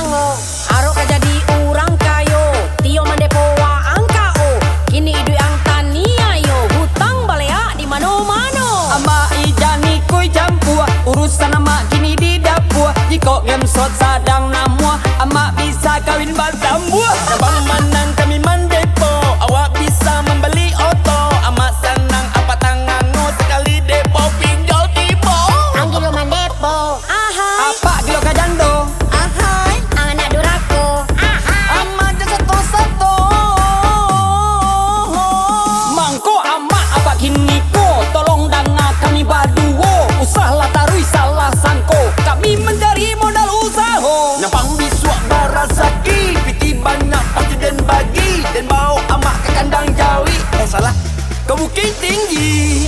mangango. Aro jadi urang kayo, tio mandepo wa angka o. Kini idu ang tania yo, hutang balea di mano-mano. Ama ijani kuy campur, urusan ama kini di dapur. Jika game shot sadang namua, ama bisa kawin batambua. Abang manang kami mandepo, awak bisa membeli oto. Ama senang apa tanganmu sekali depo pinjol tibo. Ang gilo mandepo, ahai. Apa gilo kajando? Ahai, ang anak durako. Ahai. Ama satu-satu. Mangko ama apa kini ko, tolong danga kami baduo. Usahlah tarui salah sangko, kami mencari modal usaha. Nyapang bisuak barasaki, piti banyak pasti dan bagi. Dan mau ama ke kandang jawi, salah ke bukit tinggi.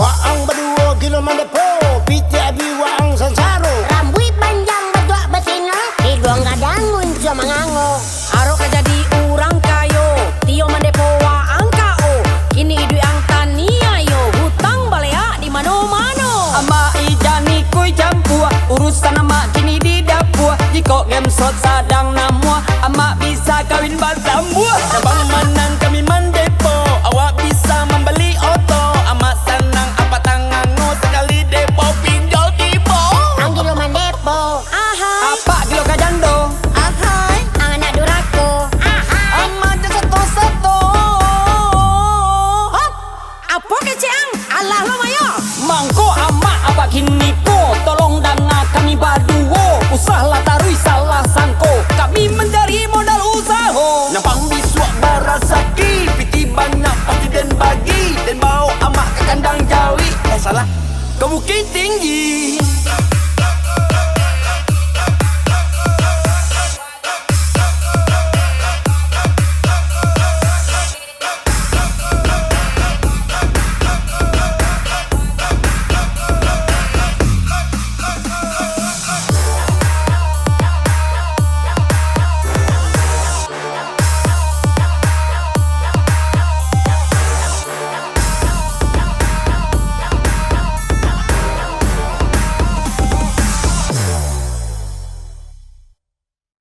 Waang berdua gila mandepo, piti abi waang sansaro. Rambut panjang berdua betina, hidung gadangun cuma mangango. Aro jadi urang kayo, tio mandepo wa angka o. Kini idu ang tania yo, hutang balea di mano-mano. Ama ijani kuy campur, urusan ama kini di dapur. Jika game shot sadang namua, ama bisa kawin batambua. Abang manang